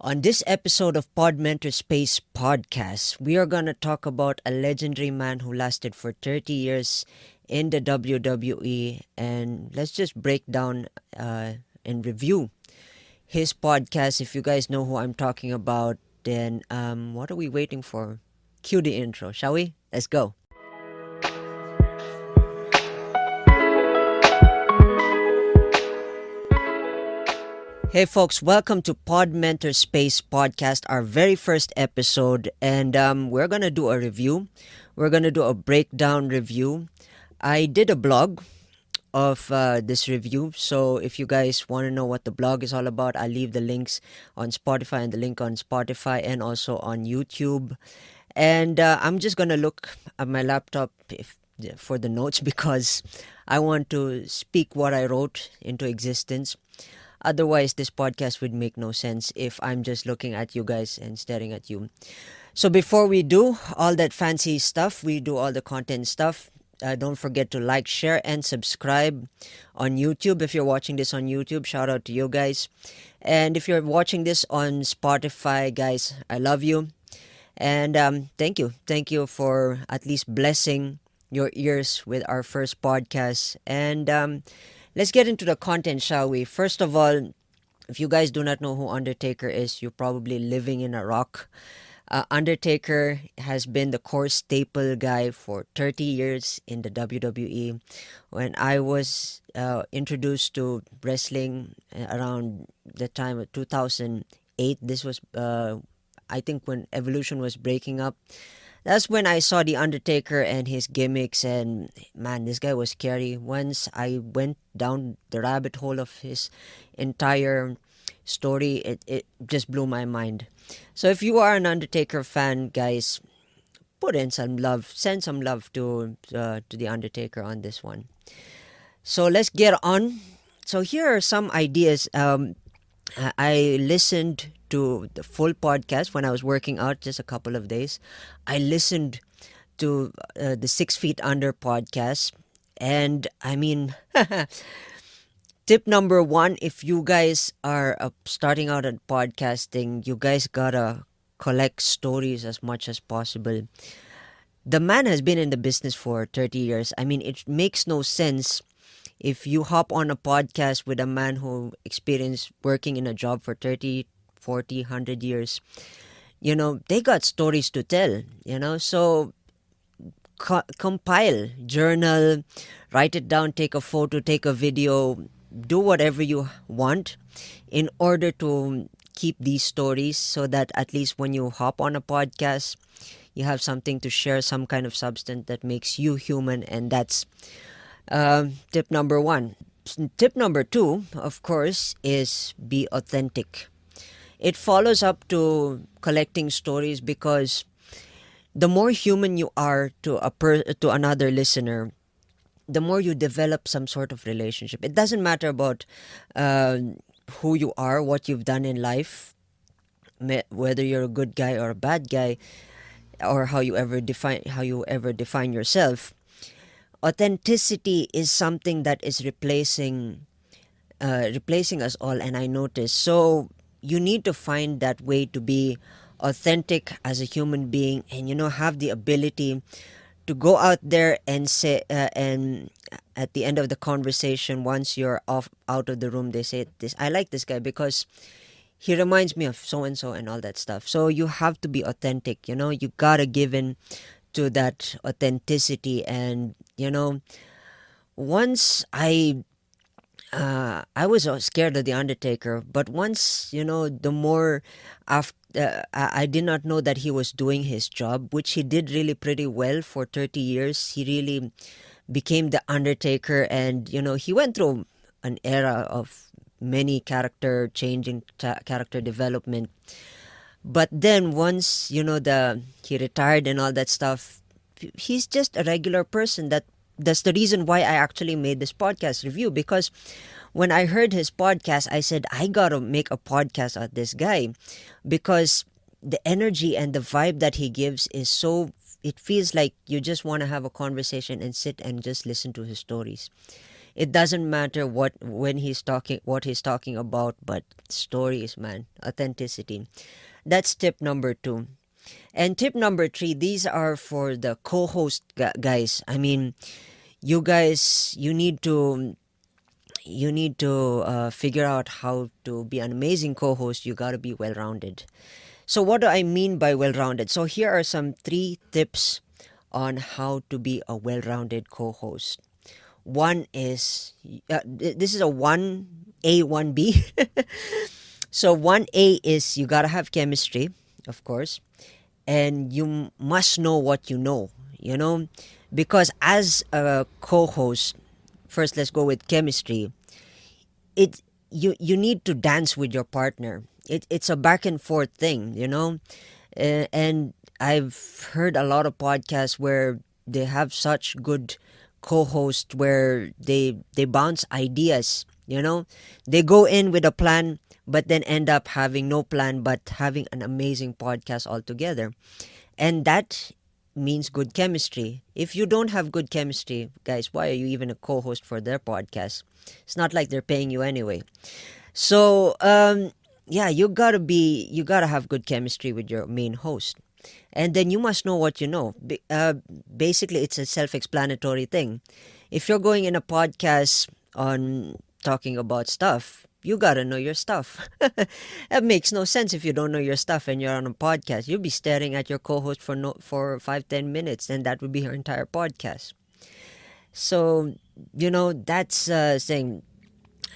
On this episode of Podmentorspace podcast, we are going to talk about a legendary man who lasted for 30 years in the WWE, and let's just break down and review his podcast. If you guys know who I'm talking about, then what are we waiting for? Cue the intro, shall we? Let's go. Hey folks, welcome to Podmentorspace podcast, our very first episode, and we're gonna do a review. We're gonna do a breakdown review. I did a blog of this review, so if you guys want to know what the blog is all about, I'll leave the links on Spotify and the link on Spotify and also on YouTube. And I'm just gonna look at my laptop for the notes because I want to speak what I wrote into existence. Otherwise, this podcast would make no sense if I'm just looking at you guys and staring at you. So before we do all that fancy stuff, we do all the content stuff. Don't forget to like, share, and subscribe on YouTube. If you're watching this on YouTube, shout out to you guys. And if you're watching this on Spotify, guys, I love you. And thank you. Thank you for at least blessing your ears with our first podcast. And let's get into the content, shall we? First of all, if you guys do not know who Undertaker is, you're probably living in a rock. Undertaker has been the core staple guy for 30 years in the WWE. When I was introduced to wrestling around the time of 2008, this was, I think, when Evolution was breaking up. That's when I saw The Undertaker and his gimmicks, and man, this guy was scary. Once I went down the rabbit hole of his entire story, it just blew my mind. So if you are an Undertaker fan, guys, put in some love, send some love to The Undertaker on this one. So let's get on. So here are some ideas. I listened to the full podcast when I was working out just a couple of days. I listened to the 6 Feet Under podcast. And I mean, tip number one, if you guys are starting out at podcasting, you guys gotta collect stories as much as possible. The man has been in the business for 30 years. I mean, it makes no sense if you hop on a podcast with a man who experienced working in a job for 30, 40, 100 years. You know, they got stories to tell, you know. So compile, journal, write it down, take a photo, take a video, do whatever you want in order to keep these stories so that at least when you hop on a podcast, you have something to share, some kind of substance that makes you human. And that's tip number one. Tip number two, of course, is be authentic. It follows up to collecting stories because the more human you are to to another listener, the more you develop some sort of relationship. It doesn't matter about who you are, what you've done in life, whether you're a good guy or a bad guy, or how you ever define yourself. Authenticity is something that is replacing us all, and I noticed. So you need to find that way to be authentic as a human being, and have the ability to go out there and say and at the end of the conversation, once you're out of the room, they say, "This, I like this guy because he reminds me of so and so," and all that stuff. So you have to be authentic. You gotta give in to that authenticity. And once I was scared of The Undertaker, but once, the more after, I did not know that he was doing his job, which he did really pretty well for 30 years. He really became The Undertaker, and, he went through an era of many character changing, character development. But then once, he retired and all that stuff, he's just a regular person. That's the reason why I actually made this podcast review, because when I heard his podcast, I said, I gotta make a podcast on this guy, because the energy and the vibe that he gives is so, it feels like you just want to have a conversation and sit and just listen to his stories. It doesn't matter what he's talking about, but stories, man, authenticity. That's tip number two. And tip number three, these are for the co-host guys. I mean, you guys, you need to figure out how to be an amazing co-host. You got to be well-rounded. So what do I mean by well-rounded? So here are some three tips on how to be a well-rounded co-host. One is this is a 1A 1B. So 1A is you got to have chemistry, of course, and you must know what you know, because as a co-host, first let's go with chemistry. It you need to dance with your partner. It's a back and forth thing, you know. And I've heard a lot of podcasts where they have such good co-hosts where they bounce ideas, you know. They go in with a plan but then end up having no plan but having an amazing podcast altogether. And that means good chemistry. If you don't have good chemistry, guys, why are you even a co-host for their podcast? It's not like they're paying you anyway. So, yeah, you gotta have good chemistry with your main host. And then you must know what you know. Basically, it's a self-explanatory thing. If you're going in a podcast on talking about stuff, you gotta know your stuff. It makes no sense if you don't know your stuff and you're on a podcast. You'll be staring at your co-host for for 5-10 minutes, and that would be her entire podcast. So, you know, that's saying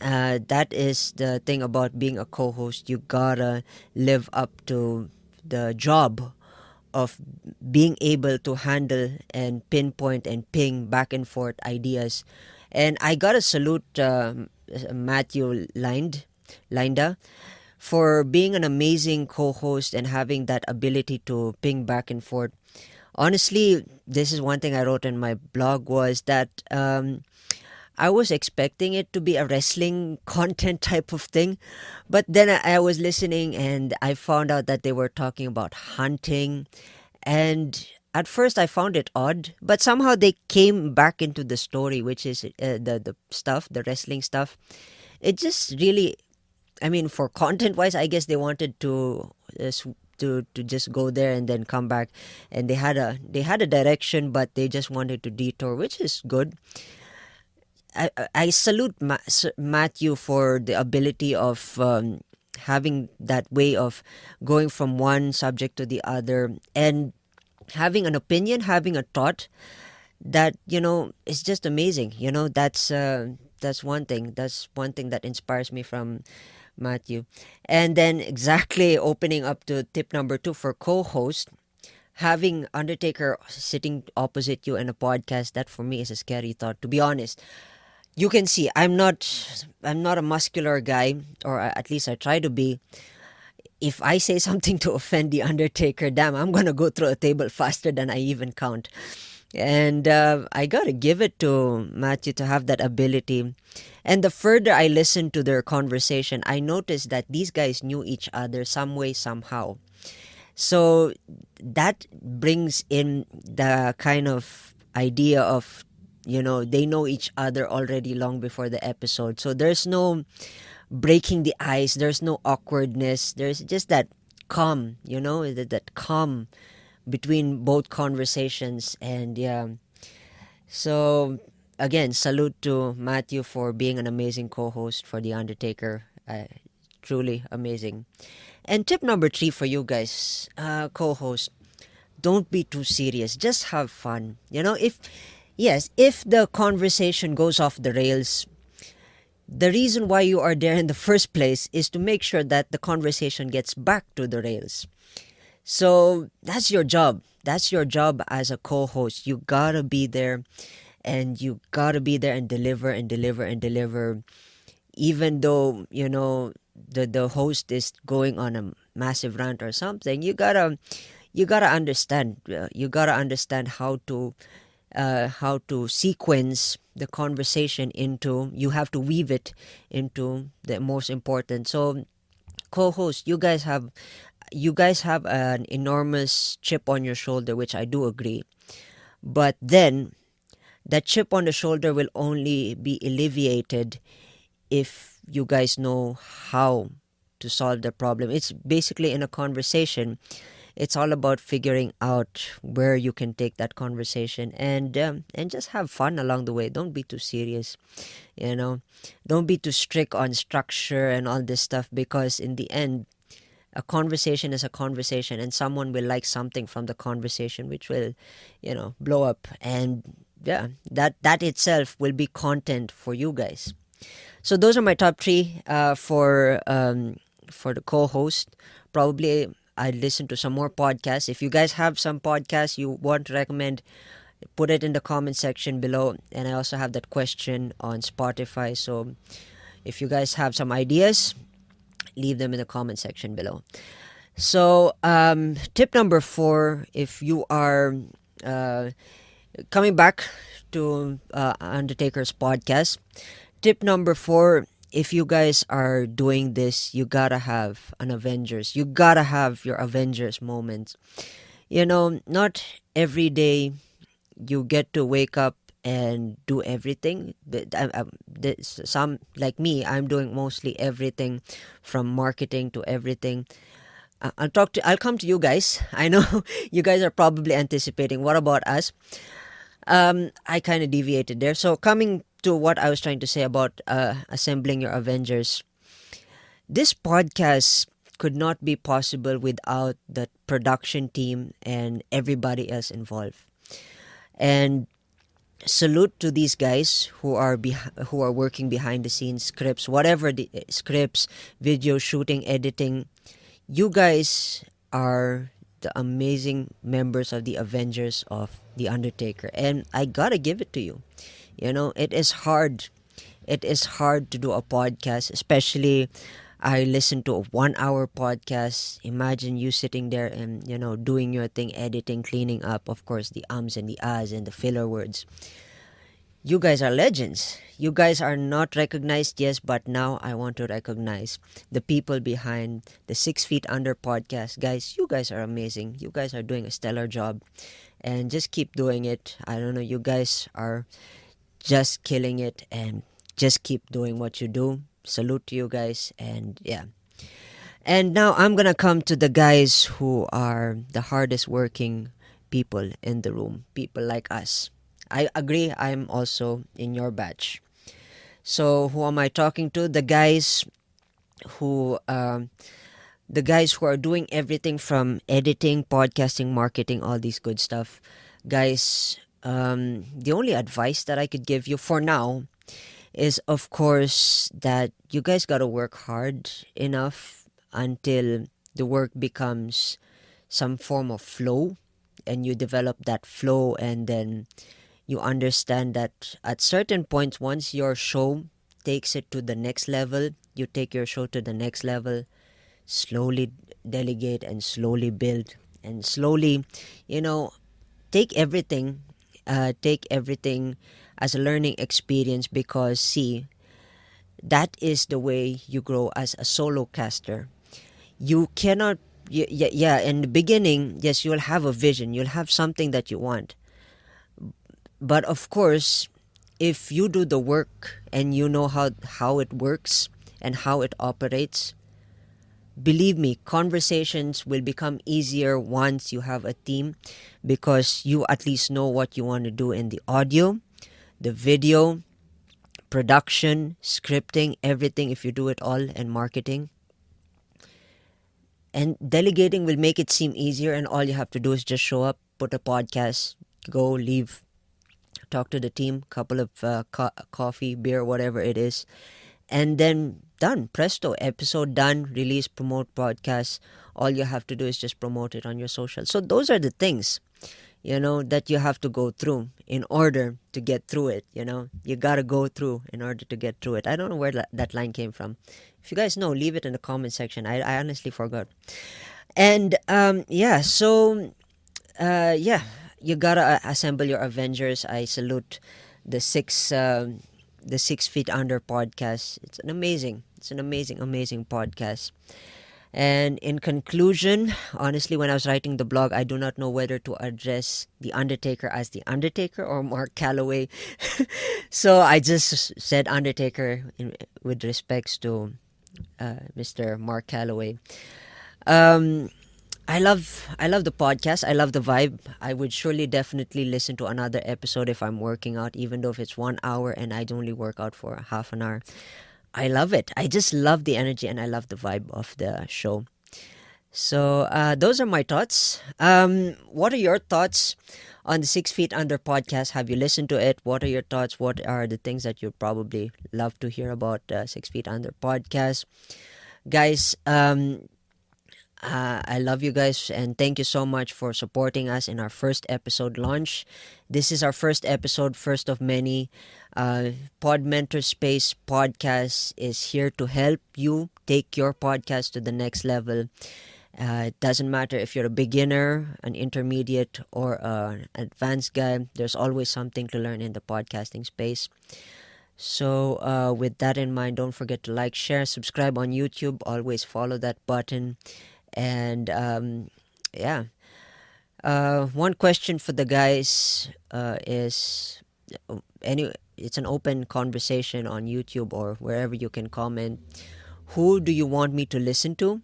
that is the thing about being a co-host. You gotta live up to the job of being able to handle and pinpoint and ping back and forth ideas. And I gotta salute Matthew Linda for being an amazing co-host and having that ability to ping back and forth. Honestly, this is one thing I wrote in my blog was that I was expecting it to be a wrestling content type of thing, but then I was listening and I found out that they were talking about hunting, and at first I found it odd, but somehow they came back into the story, which is the stuff, the wrestling stuff. It just really, I mean, for content wise, I guess they wanted to to just go there and then come back, and they had a direction, but they just wanted to detour, which is good. I salute Matthew for the ability of having that way of going from one subject to the other and having an opinion, having a thought that is just amazing. That's one thing. That's one thing that inspires me from Matthew. And then exactly opening up to tip number two for co-host, having Undertaker sitting opposite you in a podcast, that for me is a scary thought, to be honest. You can see I'm not a muscular guy, or at least I try to be. If I say something to offend the Undertaker, damn, I'm gonna go through a table faster than I even count. And I gotta give it to Matthew to have that ability. And the further I listened to their conversation, I noticed that these guys knew each other some way, somehow. So that brings in the kind of idea of, they know each other already long before the episode. So there's no breaking the ice, there's no awkwardness, there's just that calm, that calm between both conversations. And yeah, so again, salute to Matthew for being an amazing co-host for The Undertaker. Truly amazing. And tip number three for you guys, co-host, don't be too serious. Just have fun. If the conversation goes off the rails, the reason why you are there in the first place is to make sure that the conversation gets back to the rails. So that's your job. That's your job as a co-host. You gotta be there, and you gotta be there and deliver and deliver and deliver. Even though, the host is going on a massive rant or something, you gotta understand. You gotta understand how to sequence the conversation into. You have to weave it into the most important. So, co-host, you guys have an enormous chip on your shoulder, which I do agree. But then That chip on the shoulder will only be alleviated if you guys know how to solve the problem. It's basically in a conversation. It's all about figuring out where you can take that conversation, and just have fun along the way. Don't be too serious, you know. Don't be too strict on structure and all this stuff, because in the end, a conversation is a conversation, and someone will like something from the conversation, which will, blow up, and yeah, that itself will be content for you guys. So those are my top three for the co-host. Probably I'd listen to some more podcasts. If you guys have some podcasts you want to recommend, put it in the comment section below. And I also have that question on Spotify. So if you guys have some ideas, leave them in the comment section below. So tip number 4, if you are uh, coming back to Undertaker's podcast, tip number 4, if you guys are doing this, you gotta have an Avengers. You gotta have your Avengers moments. Not every day you get to wake up and do everything. Some, like me, I'm doing mostly everything, from marketing to everything. I'll come to you guys. I know you guys are probably anticipating, what about us? I kind of deviated there. So coming to what I was trying to say about assembling your Avengers, this podcast could not be possible without the production team and everybody else involved. And salute to these guys who are working behind the scenes, scripts, whatever the scripts, video shooting, editing. You guys are the amazing members of the Avengers of the Undertaker, and I gotta give it to you. It is hard. It is hard to do a podcast, especially I listen to a 1 hour podcast. Imagine you sitting there and doing your thing, editing, cleaning up, of course, the ums and the ahs and the filler words. You guys are legends. You guys are not recognized, yes, but now I want to recognize the people behind the 6 Feet Under podcast. Guys, you guys are amazing. You guys are doing a stellar job, and just keep doing it. I don't know, you guys are just killing it, and just keep doing what you do. Salute to you guys, and yeah. And now I'm gonna come to the guys who are the hardest working people in the room, people like us. I agree, I'm also in your batch. So who am I talking to? Who the guys who are doing everything from editing, podcasting, marketing, all these good stuff. Guys, the only advice that I could give you for now is, of course, that you guys gotta work hard enough until the work becomes some form of flow, and you develop that flow, and then you understand that at certain points, once your show takes it to the next level, you take your show to the next level, slowly delegate and slowly build, and slowly, you know, take everything, take everything as a learning experience, because see, that is the way you grow as a solo caster. You cannot, yeah, in the beginning, yes, you'll have a vision, you'll have something that you want. But of course, if you do the work and you know how it works and how it operates, believe me, conversations will become easier once you have a team, because you at least know what you want to do in the audio, the video, production, scripting, everything, if you do it all, and marketing. And delegating will make it seem easier, and all you have to do is just show up, put a podcast, go, leave, talk to the team, couple of coffee, beer, whatever it is, and then done. Presto, episode done, release, promote, podcast. All you have to do is just promote it on your social. So those are the things, that you have to go through in order to get through it. You gotta go through in order to get through it. I don't know where that line came from. If you guys know, leave it in the comment section. I honestly forgot. And yeah, you gotta assemble your Avengers. I salute the 6 Feet Under podcast. It's an amazing, amazing podcast. And in conclusion, honestly, when I was writing the blog, I do not know whether to address The Undertaker as The Undertaker or Mark Calloway. So I just said Undertaker with respects to Mr. Mark Calloway. Um, I love the podcast. I love the vibe. I would surely definitely listen to another episode if I'm working out, even though if it's 1 hour and I'd only work out for half an hour. I love it. I just love the energy and I love the vibe of the show. So those are my thoughts. What are your thoughts on the 6 Feet Under podcast? Have you listened to it? What are your thoughts? What are the things that you'd probably love to hear about 6 Feet Under podcast? Guys, I love you guys and thank you so much for supporting us in our first episode launch. This is our first episode, first of many. Podmentorspace podcast is here to help you take your podcast to the next level. It doesn't matter if you're a beginner, an intermediate, or an advanced guy. There's always something to learn in the podcasting space. So, with that in mind, don't forget to like, share, subscribe on YouTube. Always follow that button. And yeah, one question for the guys is it's an open conversation on YouTube or wherever you can comment. Who do you want me to listen to?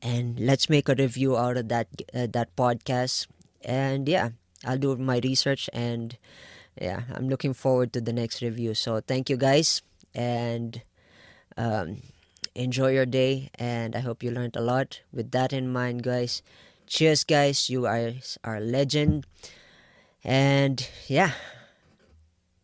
And let's make a review out of that podcast. And yeah, I'll do my research and yeah, I'm looking forward to the next review. So thank you guys and um, enjoy your day and I hope you learned a lot. With that in mind, guys, cheers, guys. You are a legend. And yeah,